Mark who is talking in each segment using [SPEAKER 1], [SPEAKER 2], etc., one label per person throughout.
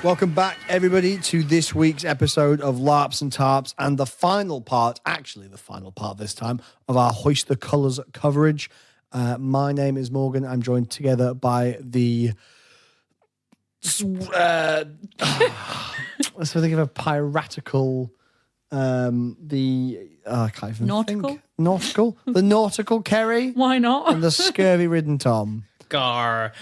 [SPEAKER 1] Welcome back, everybody, to this week's episode of LARPs and TARPs and the final part this time, of our Hoist the Colours coverage. My name is Morgan. I'm joined together by the... let's think of a piratical... I can't even
[SPEAKER 2] Nautical?
[SPEAKER 1] think. Nautical? The nautical Kerry.
[SPEAKER 2] Why not?
[SPEAKER 1] And the scurvy-ridden Tom.
[SPEAKER 3] Gar.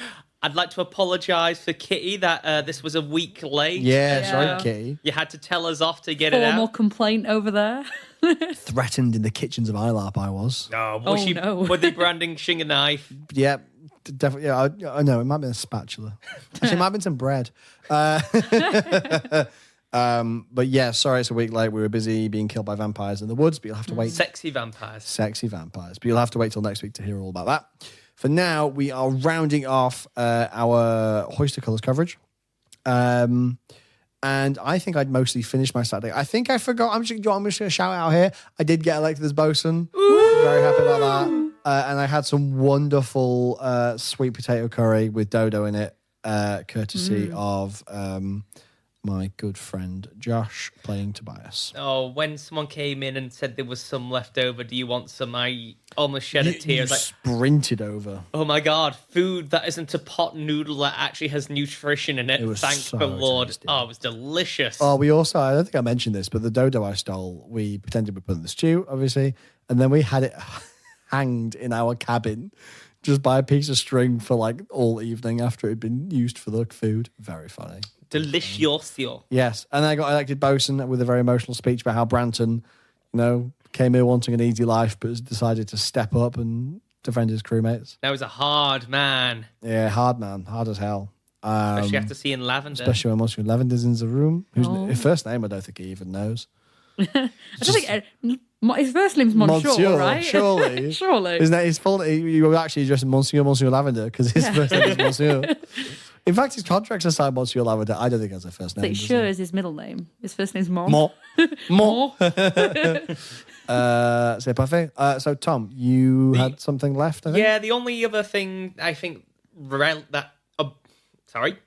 [SPEAKER 3] I'd like to apologise for Kitty that this was a week late.
[SPEAKER 1] Yeah, sorry, Kitty.
[SPEAKER 3] You had to tell us off to get it out.
[SPEAKER 2] Formal complaint over there.
[SPEAKER 1] Threatened in the kitchens of ILARP, I was.
[SPEAKER 3] No,
[SPEAKER 2] Oh,
[SPEAKER 3] was she
[SPEAKER 2] no.
[SPEAKER 3] with the branding shing a knife?
[SPEAKER 1] Yeah, definitely. Yeah, I know. It might be a spatula. Actually, it might have been some bread. But yeah, sorry it's a week late. We were busy being killed by vampires in the woods, but you'll have to wait.
[SPEAKER 3] Sexy vampires.
[SPEAKER 1] Sexy vampires. But you'll have to wait till next week to hear all about that. For now, we are rounding off our Hoist the Colours coverage. And I think I'd mostly finished my Saturday. I think I forgot. I'm just going to shout out here. I did get elected as bosun. Very happy about that. And I had some wonderful sweet potato curry with dodo in it, courtesy of my good friend Josh playing Tobias.
[SPEAKER 3] Oh, when someone came in and said there was some left over, do you want some? I almost shed a tear.
[SPEAKER 1] You
[SPEAKER 3] Like,
[SPEAKER 1] sprinted over.
[SPEAKER 3] oh my God, food that isn't a pot noodle that actually has nutrition in it.
[SPEAKER 1] It was
[SPEAKER 3] Thank
[SPEAKER 1] so
[SPEAKER 3] the Lord.
[SPEAKER 1] tasty.
[SPEAKER 3] Oh, it was delicious.
[SPEAKER 1] Oh, we also, I don't think I mentioned this, but the dodo I stole, we pretended we put in the stew, obviously, and then we had it hanged in our cabin just by a piece of string for like all evening after it had been used for the food. Very funny.
[SPEAKER 3] Delicioso.
[SPEAKER 1] Yes, and I got elected bosun with a very emotional speech about how Branton, came here wanting an easy life, but has decided to step up and defend his crewmates.
[SPEAKER 3] That was a hard man.
[SPEAKER 1] Yeah, hard man, hard as hell.
[SPEAKER 3] Especially after seeing Lavender.
[SPEAKER 1] Especially when Monsieur Lavender's in the room. His first name, I don't think he even knows.
[SPEAKER 2] I don't think his first name's Monsieur, right?
[SPEAKER 1] Surely.
[SPEAKER 2] Surely.
[SPEAKER 1] Isn't that his full? You were actually just Monsieur Lavender because his first name is Monsieur. In fact, his contracts are signed Monsieur Lavender. I don't think that's a first name.
[SPEAKER 2] Sure is his middle name. His first name's Mo.
[SPEAKER 1] Mo.
[SPEAKER 2] Mo.
[SPEAKER 1] C'est parfait. So, Tom, you had something left, I think?
[SPEAKER 3] Yeah, the only other thing I think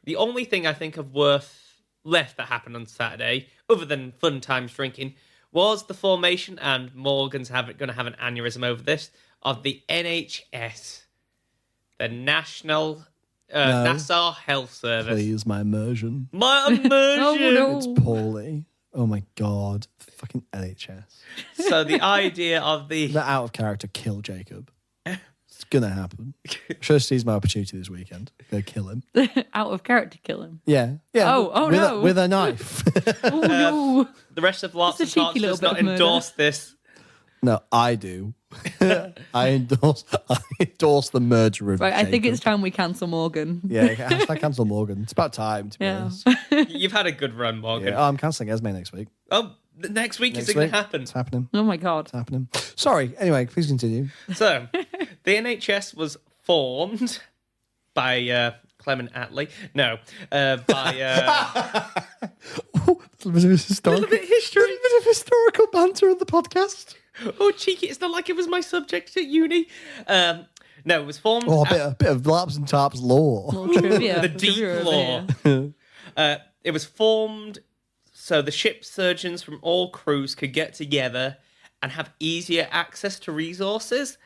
[SPEAKER 3] the only thing I think of worth left that happened on Saturday, other than fun times drinking, was the formation, and Morgan's going to have an aneurysm over this, of the NHS, the National Nassau Health Service.
[SPEAKER 1] Please, my immersion.
[SPEAKER 3] My immersion!
[SPEAKER 2] Oh, no.
[SPEAKER 1] It's poorly. Oh, my God. Fucking NHS.
[SPEAKER 3] So the idea of the...
[SPEAKER 1] That out of character kill Jacob. It's going to happen. Should have seized my opportunity this weekend. Go kill him.
[SPEAKER 2] Out of character kill him.
[SPEAKER 1] Yeah. With a knife.
[SPEAKER 2] Oh, no.
[SPEAKER 3] The rest of Lots
[SPEAKER 2] Just
[SPEAKER 3] and
[SPEAKER 2] a cheeky
[SPEAKER 3] Talks
[SPEAKER 2] little
[SPEAKER 3] does
[SPEAKER 2] bit
[SPEAKER 3] not
[SPEAKER 2] of murder.
[SPEAKER 3] endorse this.
[SPEAKER 1] No, I do. I endorse the murder of
[SPEAKER 2] Right, I think
[SPEAKER 1] Jacob.
[SPEAKER 2] it's time we cancel Morgan.
[SPEAKER 1] Yeah, hashtag cancel Morgan. It's about time, to be honest.
[SPEAKER 3] You've had a good run, Morgan.
[SPEAKER 1] Yeah. Oh, I'm cancelling Esme next week.
[SPEAKER 3] Oh, next week is
[SPEAKER 1] Next
[SPEAKER 3] it going
[SPEAKER 1] week.
[SPEAKER 3] to happen?
[SPEAKER 1] It's happening.
[SPEAKER 2] Oh, my God.
[SPEAKER 1] It's happening. Sorry. Anyway, please continue.
[SPEAKER 3] So, the NHS was formed by Clement Attlee. No, by...
[SPEAKER 1] A bit of historical,
[SPEAKER 3] bit of history.
[SPEAKER 1] A bit of historical banter on the podcast.
[SPEAKER 3] oh, cheeky, it's not like it was my subject at uni. No, it was formed...
[SPEAKER 1] Oh, a bit of Larps and Tarps lore.
[SPEAKER 2] Little trivia.
[SPEAKER 3] the deep
[SPEAKER 2] Trivia over
[SPEAKER 3] lore.
[SPEAKER 2] here.
[SPEAKER 3] It was formed so the ship surgeons from all crews could get together and have easier access to resources.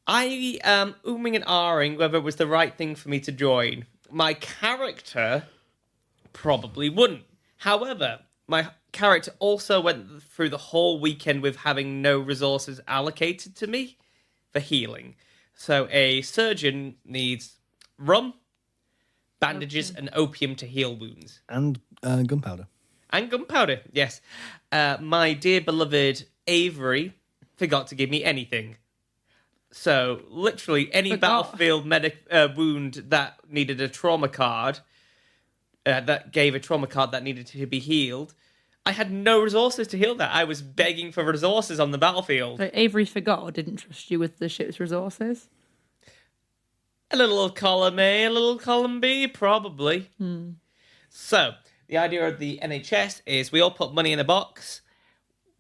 [SPEAKER 3] I am umming and ahhing whether it was the right thing for me to join. My character probably wouldn't. However, my character also went through the whole weekend with having no resources allocated to me for healing. So a surgeon needs rum, bandages, and opium to heal wounds.
[SPEAKER 1] And gunpowder.
[SPEAKER 3] And gunpowder, yes. My dear beloved Avery forgot to give me anything. So, literally, any battlefield wound that needed a trauma card, that gave a trauma card that needed to be healed, I had no resources to heal that. I was begging for resources on the battlefield.
[SPEAKER 2] So Avery forgot or didn't trust you with the ship's resources?
[SPEAKER 3] A little column A, a little column B, probably. So, the idea of the NHS is we all put money in a box,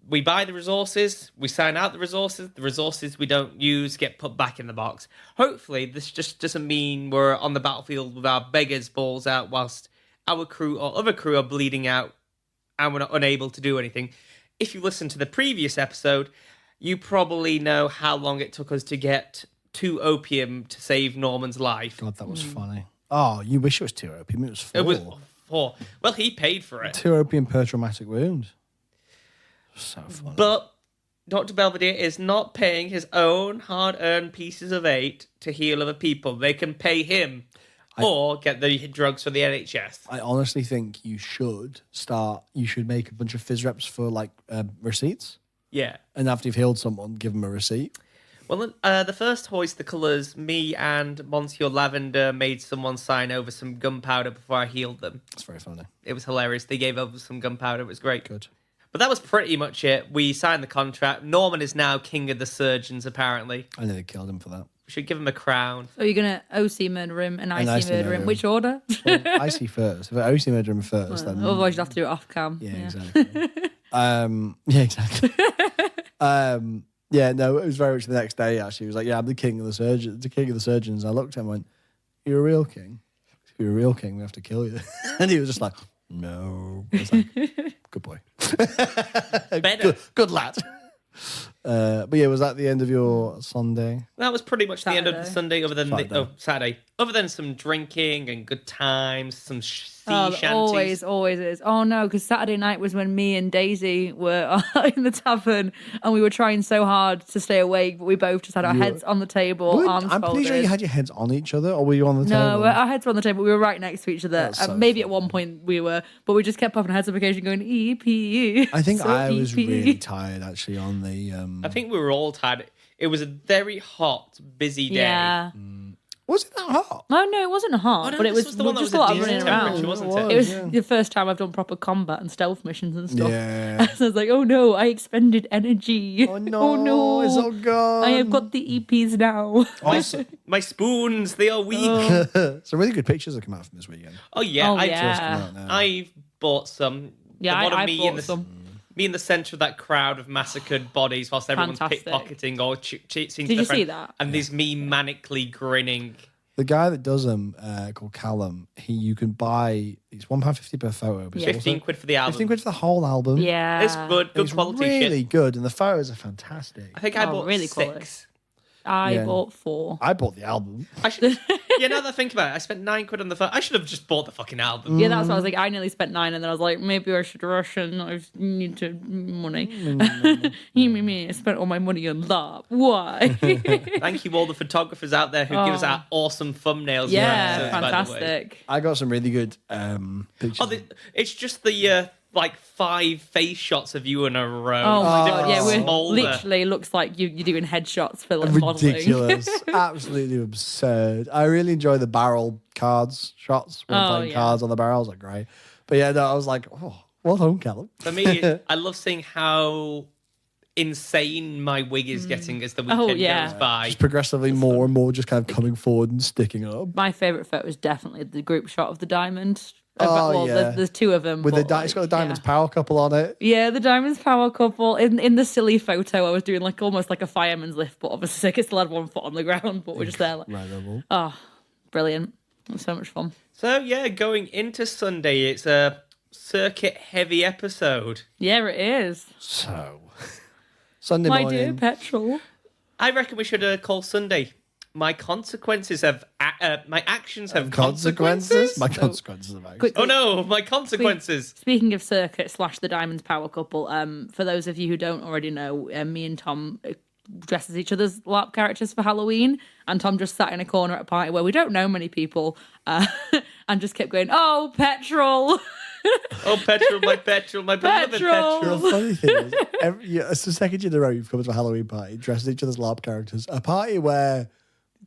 [SPEAKER 3] we buy the resources, we sign out the resources we don't use get put back in the box. Hopefully, this just doesn't mean we're on the battlefield with our beggars' balls out whilst our crew or other crew are bleeding out and we're not unable to do anything. If you listen to the previous episode, you probably know how long it took us to get 2 opium to save Norman's life.
[SPEAKER 1] God, that was funny. Oh, you wish it was 2 opium. It was 4.
[SPEAKER 3] It was 4. Well, he paid for it.
[SPEAKER 1] 2 opium per traumatic wound. So funny.
[SPEAKER 3] But Dr. Belvedere is not paying his own hard-earned pieces of 8 to heal other people. They can pay him or get the drugs for the NHS.
[SPEAKER 1] I honestly think you should make a bunch of phys reps for like receipts.
[SPEAKER 3] Yeah.
[SPEAKER 1] And after you've healed someone, give them a receipt.
[SPEAKER 3] Well, the first Hoist the Colours, me and Monsieur Lavender made someone sign over some gunpowder before I healed them.
[SPEAKER 1] That's very funny.
[SPEAKER 3] It was hilarious. They gave over some gunpowder. It was great.
[SPEAKER 1] Good.
[SPEAKER 3] But that was pretty much it. We signed the contract. Norman is now king of the surgeons, apparently.
[SPEAKER 1] I nearly killed him for that.
[SPEAKER 3] We should give him a crown.
[SPEAKER 2] So you're going to OC murder him and IC murder him. Which order?
[SPEAKER 1] Well, IC first. If I OC murder him first, then...
[SPEAKER 2] Otherwise, you'd have to do it off cam.
[SPEAKER 1] Yeah, exactly. Yeah, exactly. Yeah, no, it was very much the next day, actually. He was like, yeah, I'm the king of the surgeons. I looked at him and went, you're a real king? If you're a real king, we have to kill you. And he was just like, no. I was like, good boy.
[SPEAKER 3] Better.
[SPEAKER 1] Good lad. But yeah, was that the end of your Sunday?
[SPEAKER 3] That was pretty much the end of the Sunday, other than
[SPEAKER 1] Saturday.
[SPEAKER 3] Other than some drinking and good times, some sea
[SPEAKER 2] Oh,
[SPEAKER 3] shanties.
[SPEAKER 2] always is. Oh no, because Saturday night was when me and Daisy were in the tavern and we were trying so hard to stay awake, but we both just had our heads on the table, arms
[SPEAKER 1] I'm
[SPEAKER 2] folded.
[SPEAKER 1] pretty sure you had your heads on each other, or were you on the table?
[SPEAKER 2] No, our heads were on the table. We were right next to each other.
[SPEAKER 1] That's so
[SPEAKER 2] Maybe
[SPEAKER 1] funny.
[SPEAKER 2] at one point we were, but we just kept popping our heads up occasionally going, EPU.
[SPEAKER 1] I think
[SPEAKER 2] So
[SPEAKER 1] I was
[SPEAKER 2] EP.
[SPEAKER 1] really tired, actually, on the...
[SPEAKER 3] I think we were all tired. It was a very hot, busy day.
[SPEAKER 2] Yeah.
[SPEAKER 1] Was it that hot?
[SPEAKER 2] Oh no, it wasn't hot,
[SPEAKER 3] Oh, no,
[SPEAKER 2] but it
[SPEAKER 3] this
[SPEAKER 2] was
[SPEAKER 3] the one that
[SPEAKER 2] just
[SPEAKER 3] was
[SPEAKER 2] a lot
[SPEAKER 3] a
[SPEAKER 2] of running
[SPEAKER 3] decent
[SPEAKER 2] around.
[SPEAKER 3] temperature, wasn't
[SPEAKER 1] it?
[SPEAKER 2] It was
[SPEAKER 1] Yeah.
[SPEAKER 2] the first time I've done proper combat and stealth missions and stuff.
[SPEAKER 1] Yeah.
[SPEAKER 2] So I was like, oh no, I expended energy.
[SPEAKER 1] Oh no,
[SPEAKER 2] Oh no,
[SPEAKER 1] it's all gone.
[SPEAKER 2] I have got the EPs now.
[SPEAKER 3] My spoons, they are weak.
[SPEAKER 1] Some really good pictures have come out from this weekend.
[SPEAKER 3] Oh yeah,
[SPEAKER 2] Oh,
[SPEAKER 3] I
[SPEAKER 2] yeah.
[SPEAKER 1] Just come out now.
[SPEAKER 3] I've bought some.
[SPEAKER 2] Yeah,
[SPEAKER 3] The one of
[SPEAKER 2] I
[SPEAKER 3] me in
[SPEAKER 2] bought
[SPEAKER 3] the
[SPEAKER 2] some.
[SPEAKER 3] me in the centre of that crowd of massacred bodies, whilst everyone's
[SPEAKER 2] Fantastic.
[SPEAKER 3] pickpocketing or cheating.
[SPEAKER 2] Did you see that?
[SPEAKER 3] And there's me manically grinning.
[SPEAKER 1] The guy that does them, called Callum, you can buy, it's £1.50 per photo. But it's
[SPEAKER 3] 15
[SPEAKER 1] also
[SPEAKER 3] quid for the album.
[SPEAKER 1] 15 quid for the whole album.
[SPEAKER 2] Yeah.
[SPEAKER 3] It's good
[SPEAKER 1] It's
[SPEAKER 3] quality
[SPEAKER 1] really
[SPEAKER 3] shit.
[SPEAKER 1] good, and the photos are fantastic.
[SPEAKER 3] I think I
[SPEAKER 2] Oh,
[SPEAKER 3] bought
[SPEAKER 2] really
[SPEAKER 3] 6.
[SPEAKER 2] quality. I
[SPEAKER 1] Yeah.
[SPEAKER 2] bought 4.
[SPEAKER 1] I bought the album.
[SPEAKER 3] I should. Yeah, now that I think about it, I spent 9 quid on the phone. I should have just bought the fucking album.
[SPEAKER 2] Yeah, that's what I was like. I nearly spent 9, and then I was like, maybe I should rush and I need to money. I spent all my money on that. Why?
[SPEAKER 3] Thank you all the photographers out there who give us our awesome thumbnails. for
[SPEAKER 2] yeah,
[SPEAKER 3] episodes, by the way.
[SPEAKER 2] fantastic.
[SPEAKER 1] I got some really good pictures.
[SPEAKER 3] Oh, it's just the like 5 face shots of you in a row.
[SPEAKER 2] Oh my
[SPEAKER 3] Different
[SPEAKER 2] god! Yeah, we're
[SPEAKER 3] smolder.
[SPEAKER 2] literally looks like you're doing headshots for like modeling.
[SPEAKER 1] Ridiculous. Absolutely absurd. I really enjoy the barrel cards shots when
[SPEAKER 2] Oh,
[SPEAKER 1] playing
[SPEAKER 2] yeah.
[SPEAKER 1] cards on the barrels. Are great. But yeah, no, I was like, oh, well done, Callum.
[SPEAKER 3] For me, I love seeing how insane my wig is getting as the weekend
[SPEAKER 2] Oh, yeah.
[SPEAKER 3] goes by.
[SPEAKER 1] Just progressively more and more just kind of coming forward and sticking up.
[SPEAKER 2] My favourite photo is definitely the group shot of the diamond.
[SPEAKER 1] Oh,
[SPEAKER 2] well,
[SPEAKER 1] yeah.
[SPEAKER 2] there's 2 of them.
[SPEAKER 1] With
[SPEAKER 2] but,
[SPEAKER 1] it's got the
[SPEAKER 2] like,
[SPEAKER 1] Diamonds Power couple on it.
[SPEAKER 2] Yeah, the Diamonds Power couple. In the silly photo, I was doing like almost like a fireman's lift, but obviously I still had 1 foot on the ground, but we're just there. Like,
[SPEAKER 1] Incredible.
[SPEAKER 2] oh, brilliant. It was so much fun.
[SPEAKER 3] So yeah, going into Sunday, it's a circuit heavy episode.
[SPEAKER 2] Yeah, it is.
[SPEAKER 1] So, Sunday
[SPEAKER 2] My
[SPEAKER 1] morning.
[SPEAKER 2] dear petrol.
[SPEAKER 3] I reckon we should call Sunday. My consequences have my actions have consequences.
[SPEAKER 1] My consequences are
[SPEAKER 2] Quick-
[SPEAKER 3] Oh no, my consequences.
[SPEAKER 2] Speaking of circuit / the Diamonds Power couple, for those of you who don't already know, me and Tom dress as each other's LARP characters for Halloween, and Tom just sat in a corner at a party where we don't know many people, and just kept going, "Oh, petrol."
[SPEAKER 3] Oh, petrol, my beloved
[SPEAKER 2] Petrol.
[SPEAKER 3] petrol.
[SPEAKER 1] The funny thing is, it's the second year in a row you've come to a Halloween party dressed as each other's LARP characters. A party where,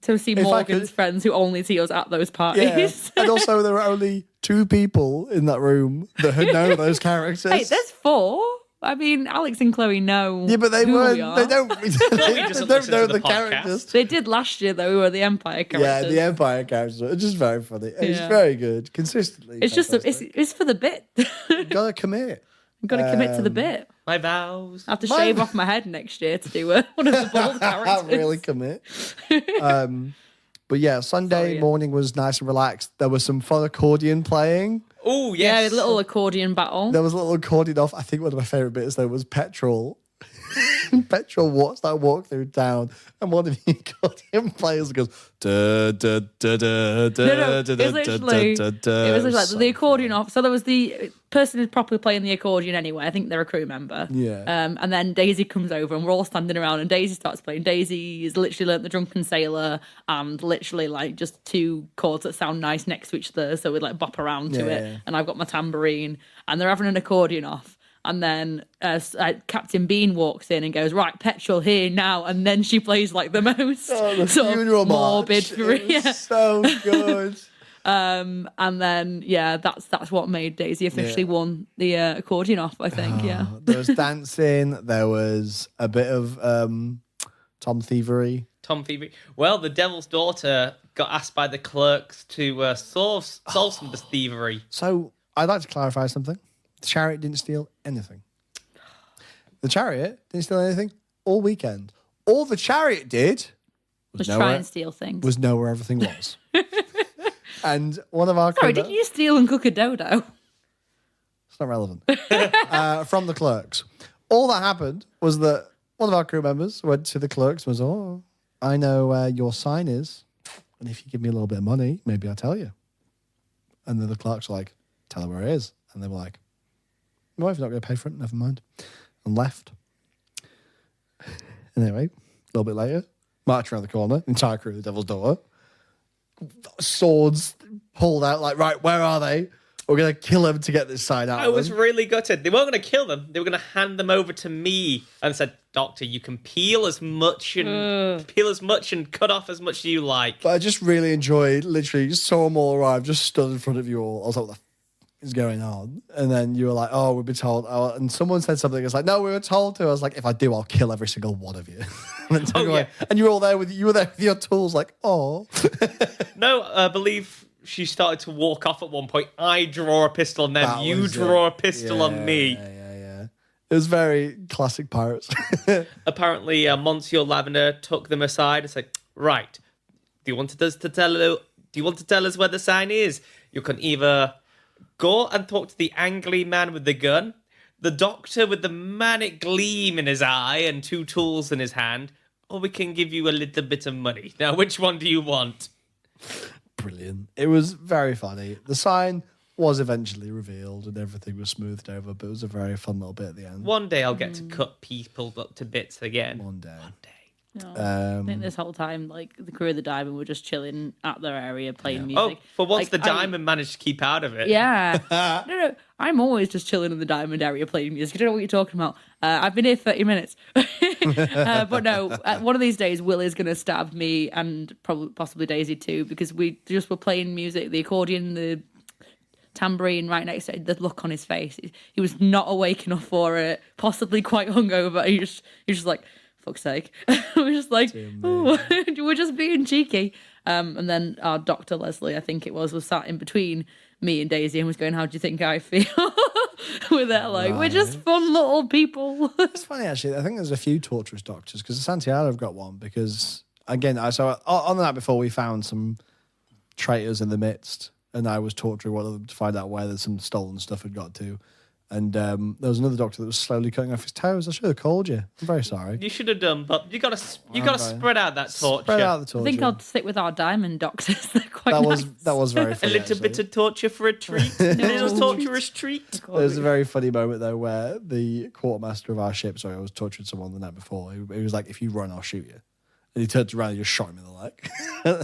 [SPEAKER 2] To see
[SPEAKER 1] If I
[SPEAKER 2] Morgan's
[SPEAKER 1] could-
[SPEAKER 2] friends who only see us at those
[SPEAKER 1] yeah,
[SPEAKER 2] parties.
[SPEAKER 1] and also there were only 2 people in that room that had known those characters.
[SPEAKER 2] Hey, there's 4. I mean, Alex and Chloe know.
[SPEAKER 1] Yeah, but they
[SPEAKER 2] who
[SPEAKER 1] weren't.
[SPEAKER 2] we are.
[SPEAKER 1] They don't.
[SPEAKER 3] Chloe
[SPEAKER 1] They
[SPEAKER 3] doesn't
[SPEAKER 1] don't
[SPEAKER 3] listen
[SPEAKER 1] know
[SPEAKER 3] to
[SPEAKER 1] the
[SPEAKER 3] the podcast.
[SPEAKER 1] characters.
[SPEAKER 2] They did last year though. We were the Empire
[SPEAKER 1] Yeah,
[SPEAKER 2] characters.
[SPEAKER 1] the Empire characters. It's just very funny. It's
[SPEAKER 2] Yeah.
[SPEAKER 1] very good, consistently.
[SPEAKER 2] It's just
[SPEAKER 1] fantastic.
[SPEAKER 2] it's for the bit.
[SPEAKER 1] You gotta commit.
[SPEAKER 2] I've got to commit to the bit.
[SPEAKER 3] My vows.
[SPEAKER 2] I have to shave off my head next year to do one of the bald characters.
[SPEAKER 1] Really commit. But yeah, Sunday
[SPEAKER 2] Sorry, yeah.
[SPEAKER 1] morning was nice and relaxed. There was some fun accordion playing.
[SPEAKER 3] Oh,
[SPEAKER 2] Yeah,
[SPEAKER 3] yes.
[SPEAKER 2] a little accordion battle.
[SPEAKER 1] There was a little accordion off. I think one of my favourite bits, though, was Petrol. Petrol started walking through town, and one of the accordion players goes, da, da, da, da, da,
[SPEAKER 2] No,
[SPEAKER 1] da,
[SPEAKER 2] it was literally,
[SPEAKER 1] da, da, da.
[SPEAKER 2] it was literally like
[SPEAKER 1] So
[SPEAKER 2] the accordion off. So there was the person who's properly playing the accordion anyway. I think they're a crew member.
[SPEAKER 1] Yeah.
[SPEAKER 2] And then Daisy comes over and we're all standing around and Daisy starts playing. Daisy has literally learnt the Drunken Sailor and literally like just two chords that sound nice next to each other. So we like bop around to it.
[SPEAKER 1] Yeah.
[SPEAKER 2] And I've got my tambourine and they're having an accordion off. And then Captain Bean walks in and goes, right, Petrol here now. And then she plays like the most
[SPEAKER 1] The
[SPEAKER 2] sort of
[SPEAKER 1] funeral
[SPEAKER 2] morbid.
[SPEAKER 1] march. It was so good.
[SPEAKER 2] And then that's what made Daisy officially won the accordion off, I think. Yeah.
[SPEAKER 1] There was dancing. There was a bit of Tom thievery.
[SPEAKER 3] Tom Phoebe. Well, the Devil's Daughter got asked by the clerks to solve some of the thievery.
[SPEAKER 1] So I'd like to clarify something. The Chariot didn't steal anything. The Chariot didn't steal anything all weekend. All the Chariot did
[SPEAKER 2] Just try and steal things.
[SPEAKER 1] was know where everything was. And one of our
[SPEAKER 2] Sorry,
[SPEAKER 1] crew-
[SPEAKER 2] did you steal and cook a dodo?
[SPEAKER 1] It's not relevant. From the clerks. All that happened was that one of our crew members went to the clerks and was, oh, I know where your sign is. And if you give me a little bit of money, maybe I'll tell you. And then the clerks were like, tell her where it is. And they were like, my wife's not going to pay for it, never mind. And left. Anyway, a little bit later, march around the corner, entire crew of the Devil's Daughter. Swords pulled out, like, right, where are they? We're going to kill them to get this sign out
[SPEAKER 3] I
[SPEAKER 1] of
[SPEAKER 3] was
[SPEAKER 1] them.
[SPEAKER 3] really gutted. They weren't going to kill them. They were going to hand them over to me and said, Doctor, you can peel as much and cut off as much as you like.
[SPEAKER 1] But I just really enjoyed, literally, just saw them all arrive, just stood in front of you all. I was like, what the is going on? And then you were like, oh, we've been told. Oh, and someone said something. It's like, no, we were told to. I was like, if I do, I'll kill every single one of you. And,
[SPEAKER 3] Yeah.
[SPEAKER 1] And you were all there with your tools, like, oh.
[SPEAKER 3] No, I believe she started to walk off at one point. I draw a pistol and then
[SPEAKER 1] That
[SPEAKER 3] you
[SPEAKER 1] was
[SPEAKER 3] draw
[SPEAKER 1] it.
[SPEAKER 3] a pistol on me.
[SPEAKER 1] Yeah. It was very classic pirates.
[SPEAKER 3] Apparently, Monsieur Lavender took them aside and said, right, do you want to tell us where the sign is? You can either go and talk to the angry man with the gun, the doctor with the manic gleam in his eye and two tools in his hand, or we can give you a little bit of money. Now, which one do you want?
[SPEAKER 1] Brilliant. It was very funny. The sign was eventually revealed and everything was smoothed over, but it was a very fun little bit at the end.
[SPEAKER 3] One day I'll get to cut people up to bits again.
[SPEAKER 1] One day.
[SPEAKER 2] No, I think this whole time, like the crew of the Diamond were just chilling at their area playing music.
[SPEAKER 3] Oh, for once
[SPEAKER 2] Like,
[SPEAKER 3] the Diamond managed to keep out of it.
[SPEAKER 2] Yeah. No. I'm always just chilling in the Diamond area playing music. I don't know what you're talking about. I've been here 30 minutes. But no, one of these days, Will is going to stab me and possibly Daisy too, because we just were playing music, the accordion, the tambourine right next to it, the look on his face. He was not awake enough for it, possibly quite hungover. He was just like, fuck's sake. We're just like, ooh, we're just being cheeky. And then our Dr. Leslie, I think it was sat in between me and Daisy and was going, how do you think I feel? We're there like, we're just fun little people.
[SPEAKER 1] It's funny, actually. I think there's a few torturous doctors because Santiago have got one because, again, so on the night before we found some traitors in the midst and I was torturing one of them to find out where there's some stolen stuff had got to. And there was another doctor that was slowly cutting off his toes. I should have called you. I'm very sorry.
[SPEAKER 3] You should have done, but you got to spread out that torture.
[SPEAKER 1] Spread out the torture.
[SPEAKER 2] I think I'll stick with our Diamond doctors. They're quite nice.
[SPEAKER 1] That was very
[SPEAKER 3] A
[SPEAKER 1] funny.
[SPEAKER 3] little bit of torture for a treat. A little torturous treat.
[SPEAKER 1] There's a very funny moment though where the quartermaster of our ship, sorry, I was torturing someone the night before. He was like, if you run, I'll shoot you. And he turned around and just shot him in the leg.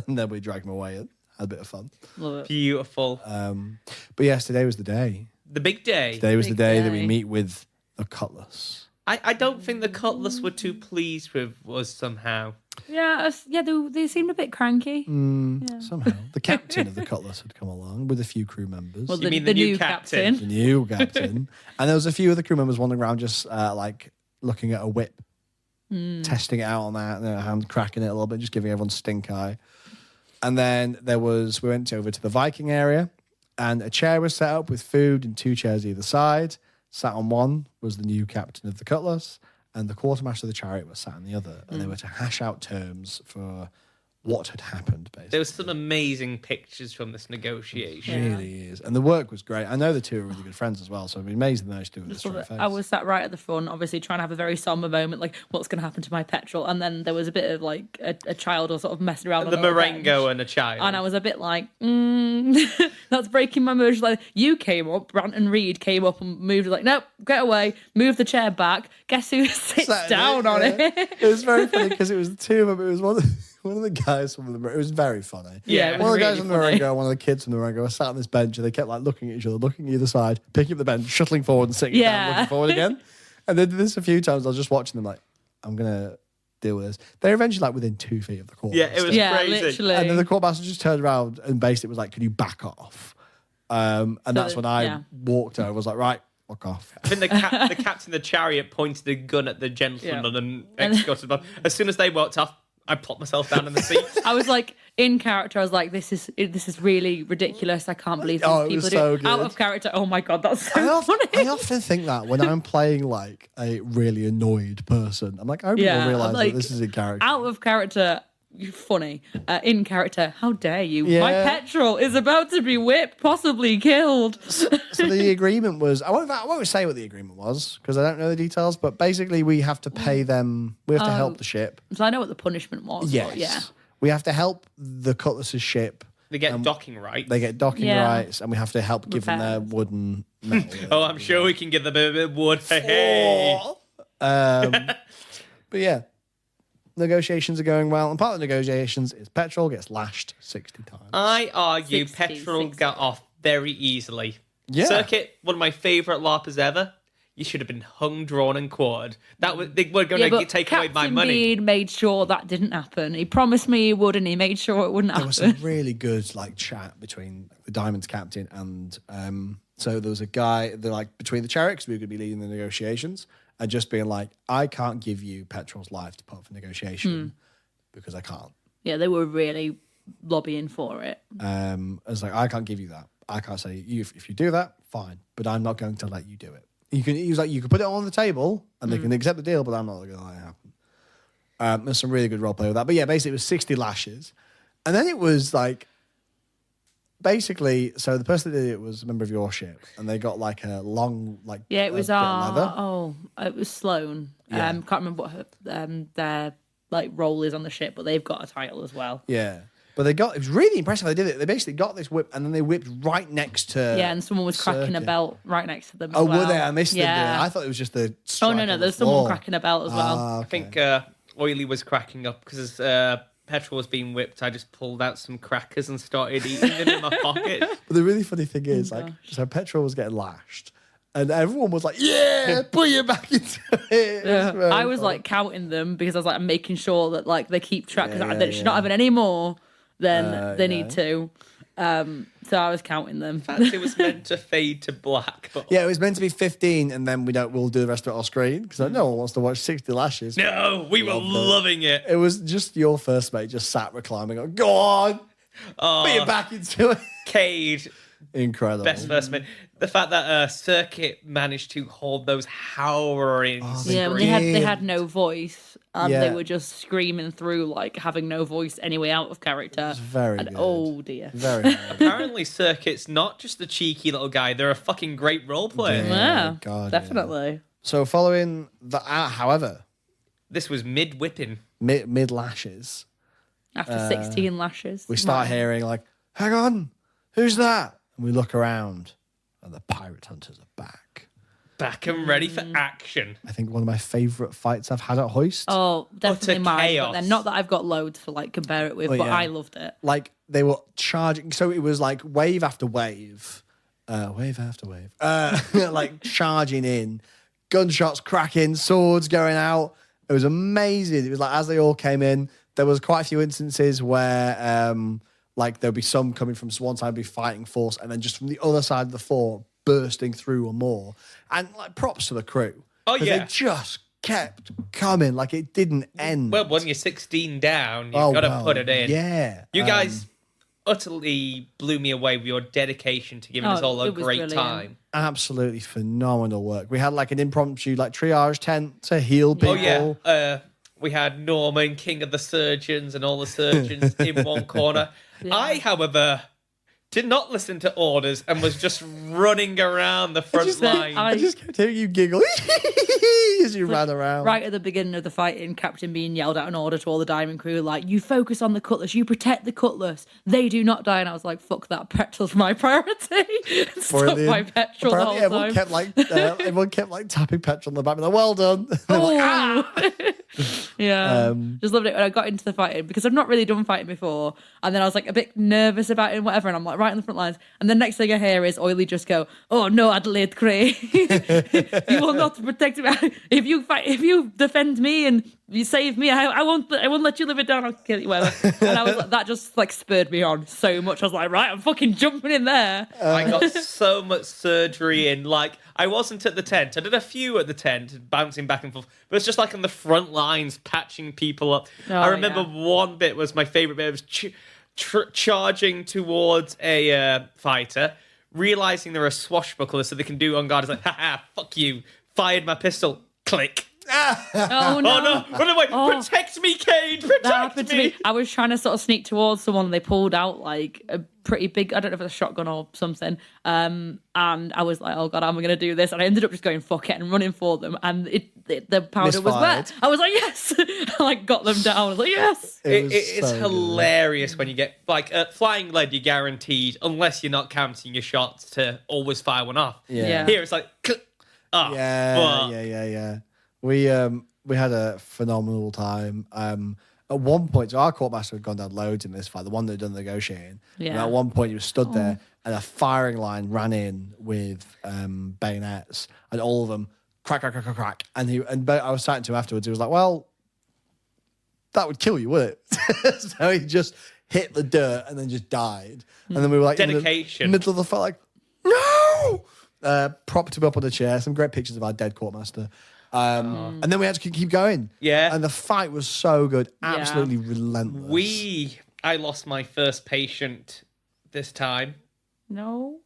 [SPEAKER 1] And then we dragged him away and had a bit of fun.
[SPEAKER 2] Love it.
[SPEAKER 3] Beautiful.
[SPEAKER 1] But yes, today was the day.
[SPEAKER 3] The big day.
[SPEAKER 1] Today was the
[SPEAKER 2] Big
[SPEAKER 1] day that we
[SPEAKER 2] day.
[SPEAKER 1] meet with the Cutlass.
[SPEAKER 3] I don't think the Cutlass were too pleased with us somehow.
[SPEAKER 2] Yeah, they seemed a bit cranky.
[SPEAKER 1] Somehow. The captain of the Cutlass had come along with a few crew members.
[SPEAKER 2] Well,
[SPEAKER 3] You mean the new
[SPEAKER 1] the
[SPEAKER 3] captain?
[SPEAKER 1] new captain. And there was a few of the crew members wandering around just like looking at a whip, testing it out on that, hand cracking it a little bit, just giving everyone stink eye. And then we went over to the Viking area and a chair was set up with food and two chairs either side. Sat on one was the new captain of the Cutlass and the quartermaster of the Chariot was sat on the other. And they were to hash out terms for what had happened, basically.
[SPEAKER 3] There was some amazing pictures from this negotiation.
[SPEAKER 1] It really is. And the work was great. I know the two are really good friends as well, so it'd be amazing those two with a straight face.
[SPEAKER 2] I was sat right at the front, obviously trying to have a very somber moment, like what's going to happen to my petrol, and then there was a bit of like a child or sort of messing around.
[SPEAKER 3] The
[SPEAKER 2] on the
[SPEAKER 3] Marengo
[SPEAKER 2] bench.
[SPEAKER 3] and a child.
[SPEAKER 2] And I was a bit like, that's breaking my mood. Like, you came up, Brant and Reed came up and moved, like, nope, get away, move the chair back. Guess who sits down on it?
[SPEAKER 1] It was very funny because it was the two of them. It was one of the guys from the. It was very funny.
[SPEAKER 3] Yeah,
[SPEAKER 1] one of the guys
[SPEAKER 2] really
[SPEAKER 1] from the Marengo, one of the kids from the Marengo, were sat on this bench and they kept like looking at each other, looking either side, picking up the bench, shuttling forward and sitting down, looking forward again. And they did this a few times. I was just watching them like, I'm gonna deal with this. They're eventually like within 2 feet of the court.
[SPEAKER 3] Yeah, it was crazy.
[SPEAKER 2] literally.
[SPEAKER 1] And then the court master just turned around and basically was like, "Can you back off?" And that's when I walked over. I was like, "Right, fuck off."
[SPEAKER 3] I think the captain of the chariot pointed a gun at the gentleman and escorted them. As soon as they walked off, I plopped myself down in the seat.
[SPEAKER 2] I was like, in character, I was like, this is really ridiculous. I can't believe these people are
[SPEAKER 1] so
[SPEAKER 2] doing out of character. Oh my God, that's so funny.
[SPEAKER 1] I often think that when I'm playing like a really annoyed person, I'm like, I hope people realise
[SPEAKER 2] like,
[SPEAKER 1] that this is in character.
[SPEAKER 2] Out of character, you're funny. In character, how dare you?
[SPEAKER 1] Yeah.
[SPEAKER 2] My petrol is about to be whipped, possibly killed.
[SPEAKER 1] So the agreement was, I won't say what the agreement was because I don't know the details, but basically we have to pay them, we have to help the ship.
[SPEAKER 2] So I know what the punishment was.
[SPEAKER 1] Yes.
[SPEAKER 2] But yeah.
[SPEAKER 1] We have to help the Cutlass's ship.
[SPEAKER 3] They get docking rights.
[SPEAKER 1] They get docking rights and we have to help give them their wooden metal.
[SPEAKER 3] Oh, I'm sure we can give them a bit of wood. Hey.
[SPEAKER 1] But yeah, negotiations are going well. And part of the negotiations is petrol gets lashed 60 times.
[SPEAKER 3] I argue
[SPEAKER 2] 60,
[SPEAKER 3] petrol
[SPEAKER 2] 60.
[SPEAKER 3] got off very easily.
[SPEAKER 1] Yeah.
[SPEAKER 3] Circuit, one of my favourite LARPers ever. You should have been hung, drawn, and quartered. They were going to take away my money.
[SPEAKER 2] Mead made sure that didn't happen. He promised me he would, and he made sure it wouldn't
[SPEAKER 1] There
[SPEAKER 2] happen.
[SPEAKER 1] was some really good like chat between the Diamonds captain and so there was a guy between the chariots we were going to be leading the negotiations and just being like, I can't give you petrol's life to put up for negotiation because I can't.
[SPEAKER 2] Yeah, they were really lobbying for it.
[SPEAKER 1] I was like, I can't give you that. I can't say if you do that, fine, but I'm not going to let you do it. He was like, you can put it on the table and they can accept the deal, but I'm not going to let it happen. There's some really good role play with that. But yeah, basically it was 60 lashes. And then it was like, basically, so the person that did it was a member of your ship and they got like a long, like,
[SPEAKER 2] Yeah, it was
[SPEAKER 1] bit of leather.
[SPEAKER 2] it was Sloane.
[SPEAKER 1] Yeah.
[SPEAKER 2] Can't remember what their like role is on the ship, but they've got a title as well.
[SPEAKER 1] Yeah. But it was really impressive how they did it. They basically got this whip and then they whipped right next to.
[SPEAKER 2] Yeah, and someone was cracking a
[SPEAKER 1] Circuit.
[SPEAKER 2] belt right next to them.
[SPEAKER 1] Oh,
[SPEAKER 2] as well.
[SPEAKER 1] were they? I missed them.
[SPEAKER 2] Yeah.
[SPEAKER 1] I thought it was just the.
[SPEAKER 2] Oh no, there's someone cracking a belt as well.
[SPEAKER 3] I think Oily was cracking up because petrol was being whipped. I just pulled out some crackers and started eating them in my pocket.
[SPEAKER 1] But the really funny thing is, so petrol was getting lashed. And everyone was like, yeah, put you back into it.
[SPEAKER 2] I was like counting them because I was like, I'm making sure that like they keep track because they should not have any more than they need to. So I was counting them.
[SPEAKER 3] In fact, it was meant to fade to black. But
[SPEAKER 1] yeah, it was meant to be 15 and then we'll do the rest of it off screen because no one wants to watch 60 lashes.
[SPEAKER 3] no, we were loving it.
[SPEAKER 1] It was just your first mate just sat reclining going, go on, put you back into it.
[SPEAKER 3] Cade,
[SPEAKER 1] Incredible.
[SPEAKER 3] best first mate. The fact that Circuit managed to hold those howling
[SPEAKER 2] Yeah, when they had no voice and
[SPEAKER 1] Yeah.
[SPEAKER 2] they were just screaming through like having no voice anyway out of character.
[SPEAKER 1] very
[SPEAKER 2] and
[SPEAKER 1] good.
[SPEAKER 2] oh dear.
[SPEAKER 1] Very good.
[SPEAKER 3] Apparently, Circuit's not just a cheeky little guy. They're a fucking great role player.
[SPEAKER 2] Yeah,
[SPEAKER 1] God, yeah.
[SPEAKER 2] definitely.
[SPEAKER 1] So following the, however,
[SPEAKER 3] This was mid-whipping.
[SPEAKER 1] mid lashes,
[SPEAKER 2] After 16 lashes.
[SPEAKER 1] we start hearing like, hang on, who's that? And we look around and the pirate hunters are back.
[SPEAKER 3] Back and ready for action.
[SPEAKER 1] I think one of my favourite fights I've had at Hoist.
[SPEAKER 2] Oh, definitely
[SPEAKER 3] Utter
[SPEAKER 2] mine.
[SPEAKER 3] chaos.
[SPEAKER 2] But then not that I've got loads to like compare it with,
[SPEAKER 1] Oh,
[SPEAKER 2] but
[SPEAKER 1] yeah.
[SPEAKER 2] I loved it.
[SPEAKER 1] Like they were charging, so it was like wave after wave, wave after wave, like charging in, gunshots cracking, swords going out. It was amazing. It was like as they all came in, there was quite a few instances where like there'd be some coming from one side, be fighting force, and then just from the other side of the fort bursting through or more. And like props to the crew.
[SPEAKER 3] Oh,
[SPEAKER 1] 'Cause
[SPEAKER 3] yeah.
[SPEAKER 1] they just kept coming, like it didn't end.
[SPEAKER 3] Well, when you're 16 down, you've got to put it in.
[SPEAKER 1] Yeah,
[SPEAKER 3] You guys utterly blew me away with your dedication to giving us all a
[SPEAKER 2] it was
[SPEAKER 3] great
[SPEAKER 2] brilliant.
[SPEAKER 3] time.
[SPEAKER 1] absolutely phenomenal work. We had like an impromptu like triage tent to heal people.
[SPEAKER 3] Oh, yeah. We had Norman, king of the surgeons, and all the surgeons in one corner.
[SPEAKER 2] Yeah.
[SPEAKER 3] I, however, did not listen to orders and was just running around the front line.
[SPEAKER 1] I just kept hearing you giggle as you ran around.
[SPEAKER 2] Right at the beginning of the fighting, Captain being yelled out an order to all the diamond crew, like, you focus on the Cutlass, you protect the Cutlass, they do not die. And I was like, fuck that, petrol's my priority. Stop my petrol the whole
[SPEAKER 1] Apparently
[SPEAKER 2] time.
[SPEAKER 1] everyone kept like tapping petrol on the back, like, well done.
[SPEAKER 2] Oh. Yeah, just loved it when I got into the fighting because I've not really done fighting before, and then I was like a bit nervous about it and whatever, and I'm like right in the front lines, and the next thing I hear is Oily just go, "Oh no, Adelaide Cray, you will not protect me. If you defend me and you save me, I won't let you live it down. I'll kill you, whatever." And I was like, that just like spurred me on so much. I was like, right, I'm fucking jumping in there.
[SPEAKER 3] I got so much surgery in. Like, I wasn't at the tent. I did a few at the tent, bouncing back and forth. But it's just like on the front lines, patching people up.
[SPEAKER 2] Oh,
[SPEAKER 3] I remember one bit was my favourite bit. It was charging towards a fighter, realising they're a swashbuckler so they can do on guard. It's like, haha, fuck you. Fired my pistol. Click.
[SPEAKER 2] Oh no!
[SPEAKER 3] Oh no! Run away! Protect me, Cade! Protect
[SPEAKER 2] That happened to me. I was trying to sort of sneak towards someone and they pulled out like a pretty big, I don't know if it's a shotgun or something. And I was like, oh God, how am I going to do this? And I ended up just going fuck it and running for them. And the powder was wet.
[SPEAKER 1] Misfired.
[SPEAKER 2] I was like, yes! I like got them down. I was like, yes!
[SPEAKER 3] It is hilarious when you get, like, flying lead, you're guaranteed, unless you're not counting your shots, to always fire one off.
[SPEAKER 2] Yeah.
[SPEAKER 3] Here it's like,
[SPEAKER 1] Yeah. We had a phenomenal time. At one point, so our courtmaster had gone down loads in this fight, the one that had done the negotiating.
[SPEAKER 2] Yeah.
[SPEAKER 1] And at one point, he was stood there, and a firing line ran in with bayonets, and all of them crack. And I was chatting to him afterwards. He was like, "Well, that would kill you, wouldn't it?" So he just hit the dirt and then just died. And then we were like,
[SPEAKER 3] Dedication.
[SPEAKER 1] in the middle of the fight, like, no! Propped him up on a chair. Some great pictures of our dead courtmaster. And then we had to keep going.
[SPEAKER 3] Yeah.
[SPEAKER 1] And the fight was so good. Absolutely relentless.
[SPEAKER 3] I lost my first patient this time.
[SPEAKER 2] No.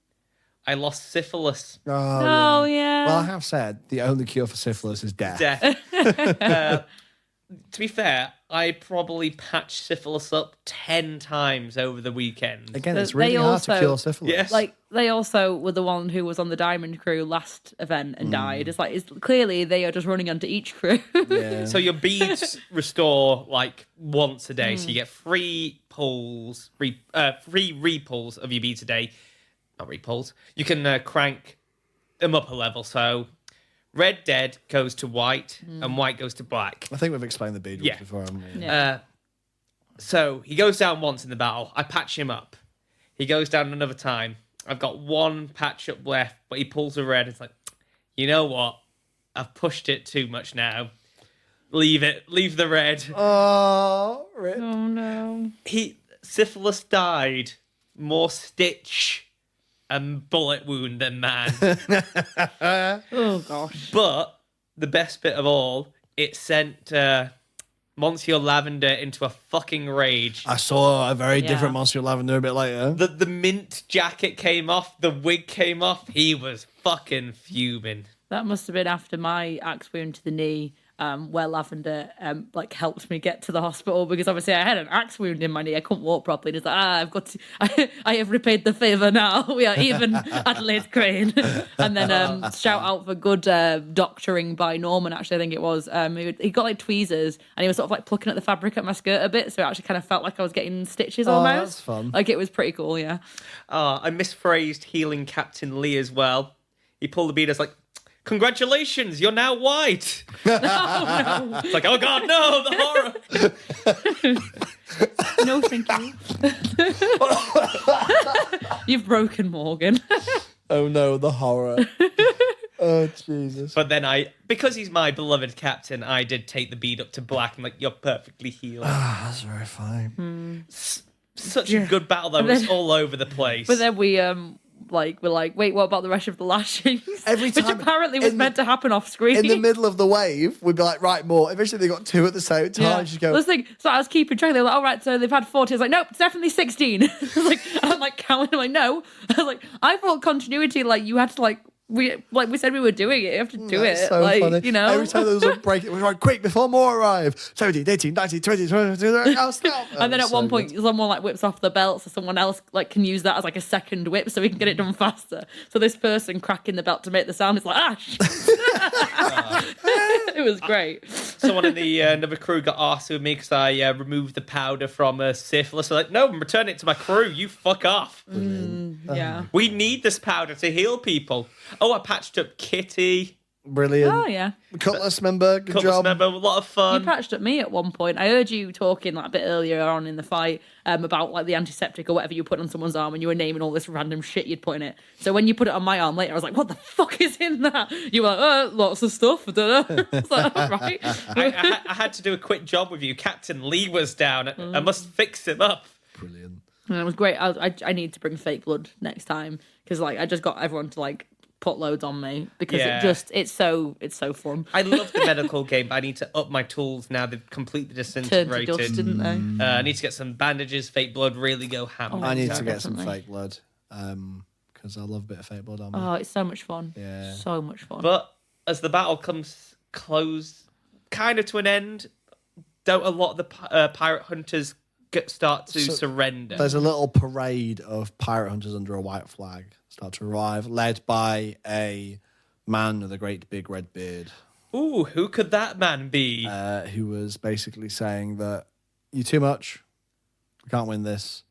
[SPEAKER 3] I lost syphilis.
[SPEAKER 2] Oh, yeah.
[SPEAKER 1] Well, I have said the only cure for syphilis is death.
[SPEAKER 3] To be fair, I probably patched syphilis up 10 times over the weekend.
[SPEAKER 1] Again, it's
[SPEAKER 2] They
[SPEAKER 1] really hard to
[SPEAKER 2] also-
[SPEAKER 1] cure syphilis.
[SPEAKER 3] Yes.
[SPEAKER 2] Like, they also were the one who was on the Diamond crew last event and died. It's like,
[SPEAKER 3] clearly
[SPEAKER 2] they are just running onto each crew.
[SPEAKER 1] Yeah.
[SPEAKER 3] So your beads restore like once a day. So you get free repulls of your beads a day. Not repulls. You can crank them up a level. So red dead goes to white and white goes to black.
[SPEAKER 1] I think we've explained the bead rules
[SPEAKER 3] Yeah.
[SPEAKER 1] before, haven't we?
[SPEAKER 2] Yeah.
[SPEAKER 3] So he goes down once in the battle. I patch him up. He goes down another time. I've got one patch up left, but he pulls a red. It's like, you know what? I've pushed it too much now. Leave it. Leave the red.
[SPEAKER 1] Oh, rip.
[SPEAKER 2] Oh, no.
[SPEAKER 3] Syphilis died more stitch and bullet wound than man.
[SPEAKER 2] Oh, gosh.
[SPEAKER 3] But the best bit of all, it sent Monsieur Lavender into a fucking rage.
[SPEAKER 1] I saw a very different
[SPEAKER 2] Yeah.
[SPEAKER 1] Monsieur Lavender a bit later.
[SPEAKER 3] The mint jacket came off, the wig came off. He was fucking fuming.
[SPEAKER 2] That must have been after my axe wound to the knee, where Lavender like helped me get to the hospital because obviously I had an axe wound in my knee. I couldn't walk properly. And it's like, I've got to, I have repaid the favour now. We are even, Adelaide Crane. And then shout out for good doctoring by Norman. Actually, I think it was. He got like tweezers and he was sort of like plucking at the fabric at my skirt a bit, so it actually kind of felt like I was getting stitches almost.
[SPEAKER 1] That's fun.
[SPEAKER 2] Like it was pretty cool. Yeah.
[SPEAKER 3] I misphrased healing Captain Lee as well. He pulled the bead. I was like, congratulations, you're now white. It's like, oh God, no, the horror.
[SPEAKER 2] No, thank you. You've broken Morgan.
[SPEAKER 1] Oh no, the horror. Oh Jesus.
[SPEAKER 3] But then because he's my beloved captain, I did take the bead up to black. I'm like, you're perfectly healed.
[SPEAKER 1] That's very fine.
[SPEAKER 3] Such a good battle, though. It's all over the place.
[SPEAKER 2] But then we're like, wait, what about the rest of the lashings?
[SPEAKER 1] Every
[SPEAKER 2] Which
[SPEAKER 1] time-
[SPEAKER 2] apparently was
[SPEAKER 1] in
[SPEAKER 2] meant to happen off screen.
[SPEAKER 1] In the middle of the wave, we'd be like, right, more. Eventually they got two at the same time.
[SPEAKER 2] Yeah.
[SPEAKER 1] Just go,
[SPEAKER 2] Let's think. So I was keeping track. They were like, all right, so they've had 40. I was like, nope, it's definitely 16. I'm like counting. I'm like, no. I was like, I thought continuity, like you had to like we said we were doing it. You have to do
[SPEAKER 1] That's
[SPEAKER 2] it.
[SPEAKER 1] so funny.
[SPEAKER 2] You know,
[SPEAKER 1] Every time there was a break, it was like, quick, before more arrive. 17, 18, 19, 20, 20, I'll stop.
[SPEAKER 2] and then at one point, someone like whips off the belt, so someone else like can use that as like a second whip, so we can get it done faster. So this person cracking the belt to make the sound is like, Ash. It was great.
[SPEAKER 3] Someone in the another crew got arsed with me because I removed the powder from syphilis. I'm like, no, I'm returning it to my crew. You fuck off.
[SPEAKER 2] Yeah.
[SPEAKER 3] We need this powder to heal people. Oh, I patched up Kitty.
[SPEAKER 1] Brilliant.
[SPEAKER 2] Oh yeah.
[SPEAKER 1] Cutlass member, good
[SPEAKER 3] Cutlass
[SPEAKER 1] job.
[SPEAKER 3] member, a lot of
[SPEAKER 2] You
[SPEAKER 3] fun.
[SPEAKER 2] patched at me at one point. I heard you talking like a bit earlier on in the fight about like the antiseptic or whatever you put on someone's arm, and you were naming all this random shit you'd put in it. So when you put it on my arm later, I was like, "What the fuck is in that?" You were like, "Lots of stuff." I don't know. I was like, "All right."
[SPEAKER 3] I had to do a quick job with you. Captain Lee was down. I must fix him up.
[SPEAKER 1] Brilliant.
[SPEAKER 2] And it was great. I need to bring fake blood next time because like I just got everyone to like put loads on me because
[SPEAKER 3] Yeah.
[SPEAKER 2] it's so fun.
[SPEAKER 3] I love the medical game, but I need to up my tools now. They've completely
[SPEAKER 2] Turned to
[SPEAKER 3] disintegrated.
[SPEAKER 2] dust, didn't they?
[SPEAKER 3] I need to get some bandages, fake blood, really go ham.
[SPEAKER 1] I need
[SPEAKER 2] Yeah,
[SPEAKER 1] to get some
[SPEAKER 2] definitely.
[SPEAKER 1] fake blood because I love a bit of fake blood on me.
[SPEAKER 2] Oh, it's so much fun.
[SPEAKER 1] Yeah.
[SPEAKER 2] So much fun.
[SPEAKER 3] But as the battle comes close, kind of to an end, don't a lot of the pirate hunters start to surrender?
[SPEAKER 1] There's a little parade of pirate hunters under a white flag start to arrive, led by a man with a great big red beard,
[SPEAKER 3] Ooh, who could that man be?
[SPEAKER 1] who was basically saying that you're too much, we can't win this.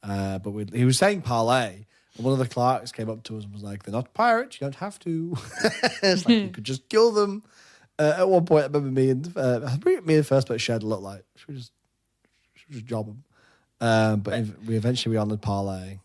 [SPEAKER 1] He was saying parlay, and one of the clerks came up to us and was like, "They're not pirates, you don't have to." It's like you could just kill them. At one point, I remember me and the first place shared a look like should we just job them. We eventually honored parlay.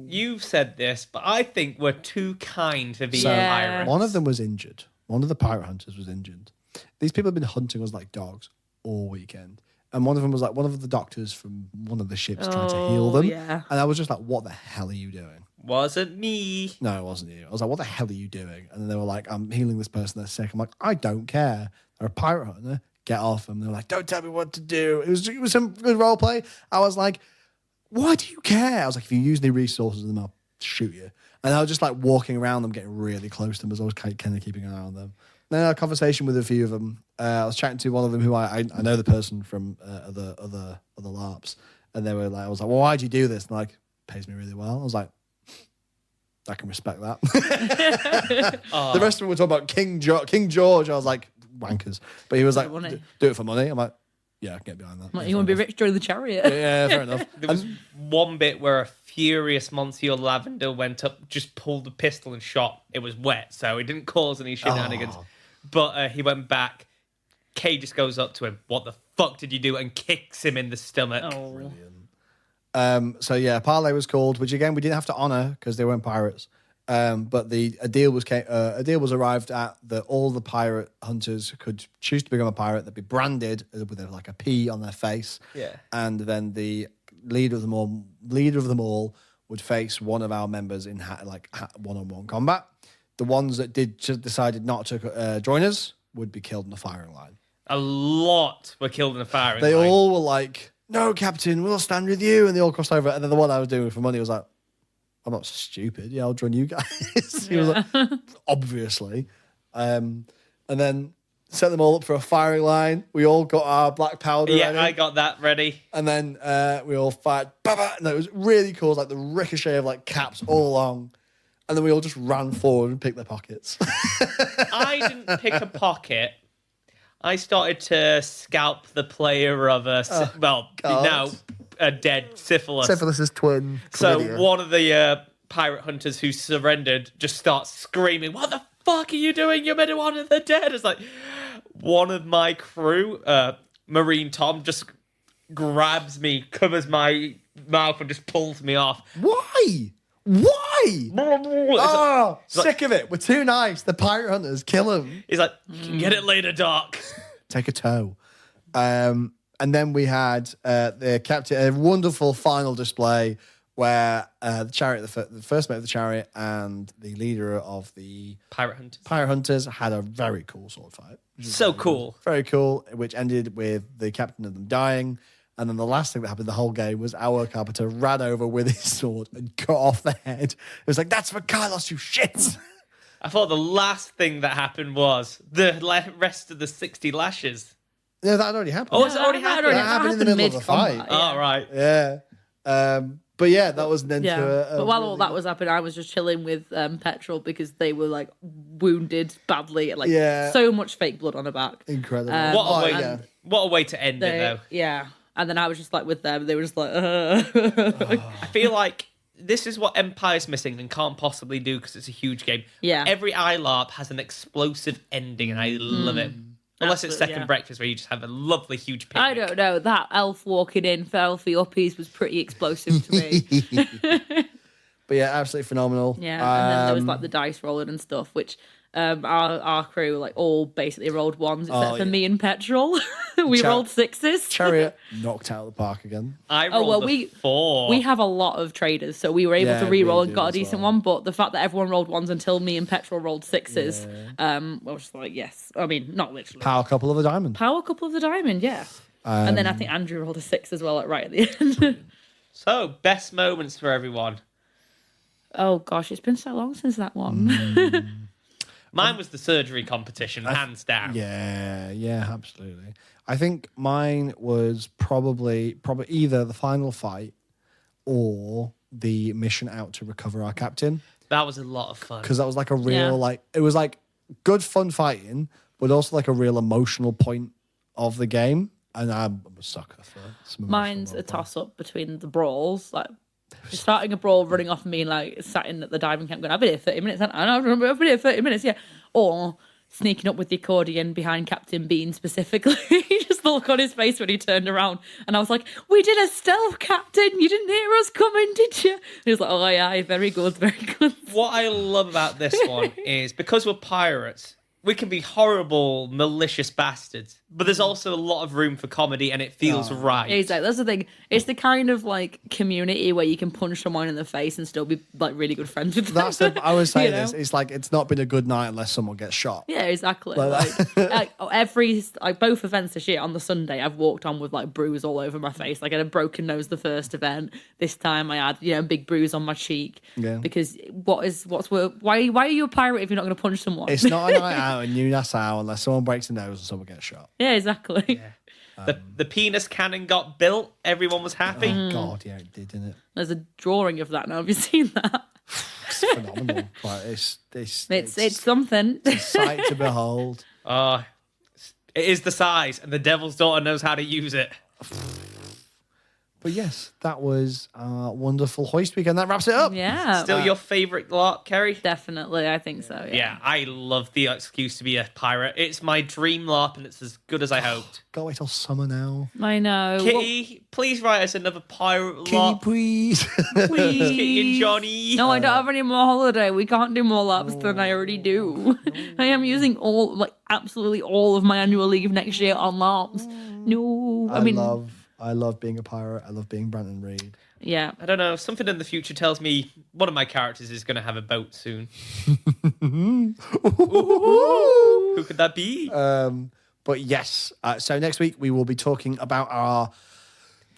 [SPEAKER 3] You've said this, but I think we're too kind to be
[SPEAKER 2] Yeah.
[SPEAKER 3] pirates.
[SPEAKER 1] One of them was injured. One of the pirate hunters was injured. These people have been hunting us like dogs all weekend. And one of them was like one of the doctors from one of the ships trying to heal them.
[SPEAKER 2] Yeah.
[SPEAKER 1] And I was just like, what the hell are you doing?
[SPEAKER 3] Wasn't me.
[SPEAKER 1] No, it wasn't you. I was like, what the hell are you doing? And then they were like, I'm healing this person that's sick. I'm like, I don't care. They're a pirate hunter. Get off them. They were like, don't tell me what to do. It was some good role play. I was like, why do you care? I was like, if you use any resources on them, I'll shoot you. And I was just like walking around them, getting really close to them as I was kind of keeping an eye on them. Then I had a conversation with a few of them. I was chatting to one of them who I know the person from other LARPs. And they were like, I was like, well, why'd you do this? And like, pays me really well. I was like, I can respect that. The rest of them were talking about King George. I was like, wankers. But he was like,
[SPEAKER 2] money.
[SPEAKER 1] do it for money. I'm like, yeah, I can get behind that.
[SPEAKER 2] Like,
[SPEAKER 1] Yeah,
[SPEAKER 2] you want to be
[SPEAKER 1] fair
[SPEAKER 2] rich during the chariot?
[SPEAKER 1] enough. Yeah, fair enough.
[SPEAKER 3] There was one bit where a furious Monsieur Lavender went up, just pulled the pistol and shot. It was wet, so it didn't cause any shenanigans.
[SPEAKER 1] Oh.
[SPEAKER 3] But he went back. Kay just goes up to him. What the fuck did you do? And kicks him in the stomach.
[SPEAKER 2] Oh.
[SPEAKER 1] So yeah, parlay was called, which again we didn't have to honor because they weren't pirates. But a deal was arrived at that all the pirate hunters could choose to become a pirate. They'd be branded with like a P on their face.
[SPEAKER 3] Yeah.
[SPEAKER 1] And then the leader of them all would face one of our members in one-on-one combat. The ones that decided not to join us would be killed in the firing line.
[SPEAKER 3] A lot were killed in the firing
[SPEAKER 1] They
[SPEAKER 3] line.
[SPEAKER 1] all were like, "No, Captain, we'll stand with you," and they all crossed over. And then the one I was doing for money was like, I'm not stupid. Yeah, I'll join you guys. He was like, obviously. And then set them all up for a firing line. We all got our black powder
[SPEAKER 3] Yeah,
[SPEAKER 1] ready.
[SPEAKER 3] I got that ready.
[SPEAKER 1] And then we all fired. And it was really cool. It was like the ricochet of like caps all along. And then we all just ran forward and picked their pockets.
[SPEAKER 3] I didn't pick a pocket. I started to scalp the player of
[SPEAKER 1] God.
[SPEAKER 3] now a dead syphilis.
[SPEAKER 1] Syphilis' twin.
[SPEAKER 3] So
[SPEAKER 1] chlamydia.
[SPEAKER 3] one of the pirate hunters who surrendered just starts screaming, "What the fuck are you doing? You're meant to honor the dead." It's like one of my crew, Marine Tom, just grabs me, covers my mouth, and just pulls me off.
[SPEAKER 1] Why? Why?
[SPEAKER 3] It's
[SPEAKER 1] Oh,
[SPEAKER 3] like-
[SPEAKER 1] sick of it. We're too nice. The pirate hunters, kill them.
[SPEAKER 3] He's like, "You can get it later, Doc."
[SPEAKER 1] Take a tow. And then we had the captain, a wonderful final display where the chariot, the first mate of the chariot, and the leader of the
[SPEAKER 3] Pirate hunters.
[SPEAKER 1] pirate hunters had a very cool sword fight.
[SPEAKER 3] So cool.
[SPEAKER 1] Very cool, which ended with the captain of them dying. And then the last thing that happened the whole game was our carpenter ran over with his sword and cut off the head. It was like, "That's for Carlos, you shit!"
[SPEAKER 3] I thought the last thing that happened was the rest of the 60 lashes.
[SPEAKER 1] Yeah, that had already happened.
[SPEAKER 3] Oh, it's already happened?
[SPEAKER 1] That happened in the middle of the fight.
[SPEAKER 2] mid-combat,
[SPEAKER 3] Oh, right.
[SPEAKER 1] Yeah. But yeah, that was then
[SPEAKER 2] Yeah,
[SPEAKER 1] to a
[SPEAKER 2] but while
[SPEAKER 1] really
[SPEAKER 2] all that was happening, I was just chilling with Petrol because they were like wounded badly, like so much fake blood on her back.
[SPEAKER 1] incredible.
[SPEAKER 3] What a way to end it, though.
[SPEAKER 2] Yeah, and then I was just like with them. They were just like,
[SPEAKER 3] I feel like this is what Empire's missing and can't possibly do because it's a huge game.
[SPEAKER 2] Yeah.
[SPEAKER 3] Every ILARP has an explosive ending, and I love it. Unless it's
[SPEAKER 2] Absolutely,
[SPEAKER 3] Second
[SPEAKER 2] yeah.
[SPEAKER 3] Breakfast, where you just have a lovely, huge picnic.
[SPEAKER 2] I don't know. That elf walking in for Elfie Uppies was pretty explosive to me.
[SPEAKER 1] But yeah, absolutely phenomenal.
[SPEAKER 2] Yeah, and then there was like the dice rolling and stuff, which our crew like all basically rolled ones except for me and Petrol. We rolled sixes.
[SPEAKER 1] Chariot knocked out of the park again.
[SPEAKER 3] I rolled a 4.
[SPEAKER 2] We have a lot of traders, so we were able to re-roll and got a decent
[SPEAKER 1] well.
[SPEAKER 2] one. But the fact that everyone rolled ones until me and Petrol rolled sixes, I was just like, yes. I mean, not literally.
[SPEAKER 1] Power couple of a diamond.
[SPEAKER 2] Power couple of the diamond, yeah. And then I think Andrew rolled a 6 as well, like right at the end.
[SPEAKER 3] So, best moments for everyone.
[SPEAKER 2] Oh gosh, it's been so long since that one.
[SPEAKER 3] Mine was the surgery competition, hands down.
[SPEAKER 1] Yeah, absolutely. I think mine was probably either the final fight or the mission out to recover our captain,
[SPEAKER 3] That was a lot of fun.
[SPEAKER 1] because that was like a real
[SPEAKER 2] Yeah.
[SPEAKER 1] like it was like good fun fighting, but also like a real emotional point of the game. And I'm a sucker for some emotional
[SPEAKER 2] Mine's a
[SPEAKER 1] role-play.
[SPEAKER 2] toss up between the brawls, like starting a brawl, running off and being like sat in at the diving camp going, I've been here 30 minutes, I know, I've been here 30 minutes, yeah. Or sneaking up with the accordion behind Captain Bean specifically. Just the look on his face when he turned around. And I was like, we did a stealth, Captain. You didn't hear us coming, did you? And he was like, oh, yeah, very good, very good.
[SPEAKER 3] What I love about this one is because we're pirates, we can be horrible, malicious bastards, but there's also a lot of room for comedy and it feels right.
[SPEAKER 2] Exactly. That's the thing. It's the kind of like community where you can punch someone in the face and still be like really good friends with them.
[SPEAKER 1] I always say
[SPEAKER 2] You know?
[SPEAKER 1] this. It's like it's not been a good night unless someone gets shot.
[SPEAKER 2] Yeah, exactly. Like both events this year on the Sunday, I've walked on with like bruise all over my face. Like I had a broken nose the first event. This time I had a big bruise on my cheek.
[SPEAKER 1] Yeah.
[SPEAKER 2] Because why are you a pirate if you're not going to punch someone?
[SPEAKER 1] It's not a night out in New Nassau unless someone breaks a nose and someone gets shot.
[SPEAKER 2] Yeah, exactly.
[SPEAKER 3] The penis cannon got built. Everyone was happy.
[SPEAKER 2] Mm.
[SPEAKER 1] Oh, God, yeah, it did, didn't it?
[SPEAKER 2] There's a drawing of that now. Have you seen that?
[SPEAKER 1] It's phenomenal. Like,
[SPEAKER 2] It's something.
[SPEAKER 1] a sight to behold.
[SPEAKER 3] It is the size, and the devil's daughter knows how to use it.
[SPEAKER 1] But yes, that was a wonderful Hoist weekend. That wraps it up.
[SPEAKER 2] Yeah.
[SPEAKER 3] Still your favourite LARP, Kerry?
[SPEAKER 2] Definitely, I think so.
[SPEAKER 3] Yeah, I love the excuse to be a pirate. It's my dream LARP, and it's as good as I hoped.
[SPEAKER 1] Gotta wait till summer now.
[SPEAKER 2] I know.
[SPEAKER 3] Kitty, please write us another pirate
[SPEAKER 1] Can you
[SPEAKER 3] LARP.
[SPEAKER 1] please?
[SPEAKER 3] Please, Kitty and Johnny.
[SPEAKER 2] No, I don't have any more holiday. We can't do more laps than I already do. I am using absolutely all of my annual leave next year on laps. No,
[SPEAKER 1] I love being a pirate. I love being Brandon Reed.
[SPEAKER 2] yeah.
[SPEAKER 3] I don't know. Something in the future tells me one of my characters is going to have a boat soon. Who could that be?
[SPEAKER 1] But yes, so next week we will be talking about our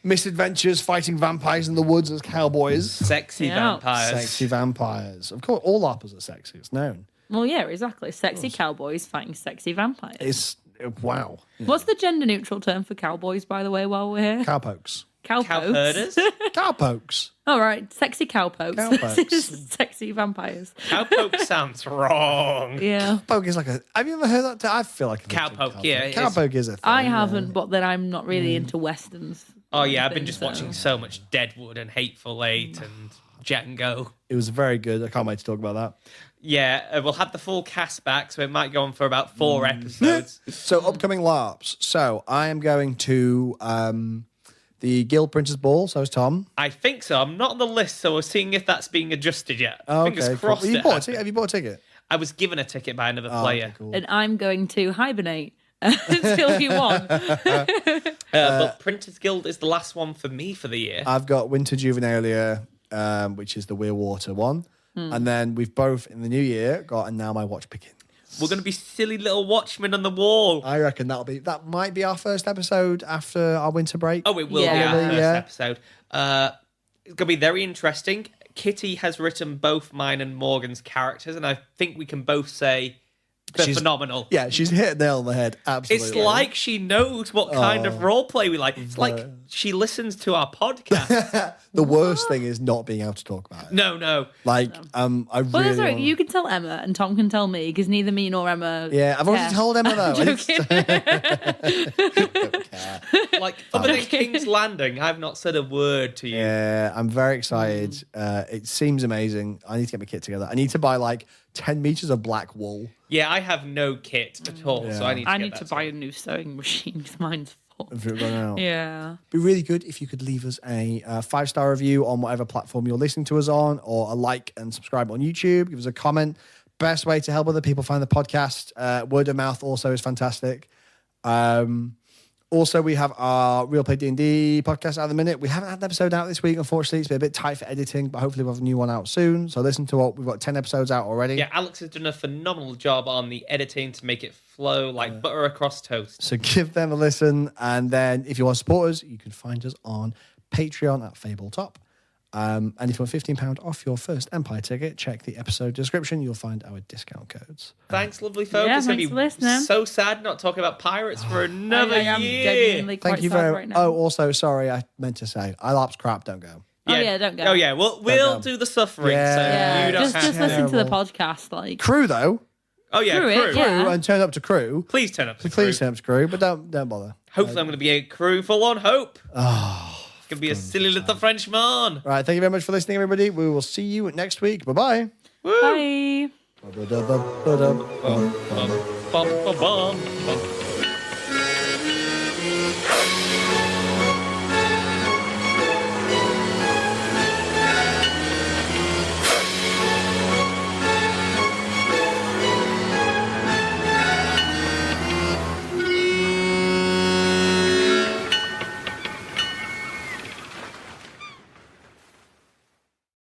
[SPEAKER 1] misadventures fighting vampires in the woods as cowboys.
[SPEAKER 3] Sexy
[SPEAKER 2] Yeah.
[SPEAKER 3] vampires.
[SPEAKER 1] Sexy vampires. Of course, all LARPers are sexy. It's known.
[SPEAKER 2] Well, yeah, exactly. Sexy cowboys fighting sexy vampires.
[SPEAKER 1] It's wow.
[SPEAKER 2] What's the gender neutral term for cowboys, by the way, while we're here?
[SPEAKER 1] Cowpokes.
[SPEAKER 2] Cowpokes.
[SPEAKER 3] Cowherders?
[SPEAKER 1] Cowpokes.
[SPEAKER 2] All right. Sexy cowpokes.
[SPEAKER 1] Cowpokes.
[SPEAKER 2] Sexy vampires.
[SPEAKER 3] Cowpoke sounds wrong.
[SPEAKER 2] Yeah.
[SPEAKER 1] Cowpoke is like a. Have you ever heard that? I feel like I've heard
[SPEAKER 3] Cowpoke, yeah, it is.
[SPEAKER 1] Cowpoke is a thing.
[SPEAKER 2] I haven't, but then I'm not really into westerns.
[SPEAKER 3] Oh, yeah, I've been just
[SPEAKER 2] So-
[SPEAKER 3] watching so much Deadwood and Hateful Eight and Django.
[SPEAKER 1] It was very good. I can't wait to talk about that.
[SPEAKER 3] Yeah, we'll have the full cast back, so it might go on for about 4 episodes.
[SPEAKER 1] So upcoming LARPs. So I am going to the Guild Printers Ball. So is Tom.
[SPEAKER 3] I think so. I'm not on the list, so we're seeing if that's being adjusted yet.
[SPEAKER 1] Oh,
[SPEAKER 3] Fingers
[SPEAKER 1] okay, cool.
[SPEAKER 3] crossed.
[SPEAKER 1] Have you bought a ticket?
[SPEAKER 3] I was given a ticket by another
[SPEAKER 1] Oh,
[SPEAKER 3] player.
[SPEAKER 1] okay, cool.
[SPEAKER 2] And I'm going to hibernate until you won.
[SPEAKER 3] But Printers Guild is the last one for me for the year.
[SPEAKER 1] I've got Winter Juvenalia, which is the Weirwater one. And then we've both, in the new year, got And Now My Watch Begins.
[SPEAKER 3] We're going to be silly little watchmen on the wall.
[SPEAKER 1] I reckon that might be our first episode after our winter break.
[SPEAKER 3] Oh, it will
[SPEAKER 2] Yeah.
[SPEAKER 3] be our first
[SPEAKER 1] Yeah.
[SPEAKER 3] episode. It's going to be very interesting. Kitty has written both mine and Morgan's characters, and I think we can both say they're phenomenal.
[SPEAKER 1] Yeah, she's hit a nail on the head. Absolutely.
[SPEAKER 3] It's like she knows what kind of roleplay we like. It's like she listens to our podcast.
[SPEAKER 1] The worst thing is not being able to talk about it.
[SPEAKER 3] No.
[SPEAKER 1] Like, I
[SPEAKER 2] Well,
[SPEAKER 1] really.
[SPEAKER 2] sorry, you can tell Emma and Tom can tell me because neither me nor Emma.
[SPEAKER 1] Yeah, I've already
[SPEAKER 2] care.
[SPEAKER 1] told Emma though. I
[SPEAKER 2] Joking.
[SPEAKER 1] don't care.
[SPEAKER 3] Like, other than King's Landing, I've not said a word to you.
[SPEAKER 1] Yeah, I'm very excited. It seems amazing. I need to get my kit together. I need to buy like 10 meters of black wool.
[SPEAKER 3] Yeah, I have no kit at all, so I need to
[SPEAKER 2] I
[SPEAKER 3] get
[SPEAKER 2] need
[SPEAKER 3] that
[SPEAKER 2] to buy a new sewing machine because mine's full.
[SPEAKER 1] If it run out.
[SPEAKER 2] Yeah.
[SPEAKER 1] Be really good if you could leave us a 5-star review on whatever platform you're listening to us on, or a like and subscribe on YouTube. Give us a comment. Best way to help other people find the podcast. Word of mouth also is fantastic. Also, we have our Real Play D&D podcast out at the minute. We haven't had an episode out this week, unfortunately. It's been a bit tight for editing, but hopefully we'll have a new one out soon. So listen to what we've got 10 episodes out already.
[SPEAKER 3] Yeah, Alex has done a phenomenal job on the editing to make it flow like butter across toast.
[SPEAKER 1] So give them a listen. And then if you want to support us, you can find us on Patreon at Fabletop. And if you want £15 off your first Empire ticket, check the episode description. You'll find our discount codes.
[SPEAKER 3] Thanks, lovely folks.
[SPEAKER 2] Yeah,
[SPEAKER 3] it's going
[SPEAKER 2] thanks
[SPEAKER 3] to
[SPEAKER 2] for listening.
[SPEAKER 3] be so sad not talking about pirates for another
[SPEAKER 2] I am
[SPEAKER 3] year.
[SPEAKER 2] genuinely quite
[SPEAKER 1] Thank you
[SPEAKER 2] sad
[SPEAKER 1] very
[SPEAKER 2] right
[SPEAKER 1] much.
[SPEAKER 2] now.
[SPEAKER 1] Oh, also, sorry, I meant to say, ILAP's crap, don't go.
[SPEAKER 2] Oh, yeah, don't go.
[SPEAKER 3] Oh, yeah, we'll
[SPEAKER 1] go.
[SPEAKER 3] do the suffering,
[SPEAKER 1] Yeah.
[SPEAKER 3] so
[SPEAKER 2] Yeah,
[SPEAKER 3] you don't
[SPEAKER 2] just
[SPEAKER 3] have to.
[SPEAKER 2] listen to the
[SPEAKER 1] Terrible.
[SPEAKER 2] podcast. Like,
[SPEAKER 1] Crew, though.
[SPEAKER 3] Oh, yeah,
[SPEAKER 2] Screw
[SPEAKER 3] crew.
[SPEAKER 2] it, yeah.
[SPEAKER 1] Crew, and turn up to crew.
[SPEAKER 3] Please turn up to
[SPEAKER 1] Please
[SPEAKER 3] crew.
[SPEAKER 1] turn up to crew, but don't bother.
[SPEAKER 3] Hopefully I'm going to be a crew full on hope.
[SPEAKER 1] Oh.
[SPEAKER 3] It's going to be a silly little Frenchman.
[SPEAKER 1] Right, thank you very much for listening, everybody. We will see you next week. Bye-bye.
[SPEAKER 3] Woo!
[SPEAKER 2] bye.
[SPEAKER 3] Bum, bum, bum, bum, bum.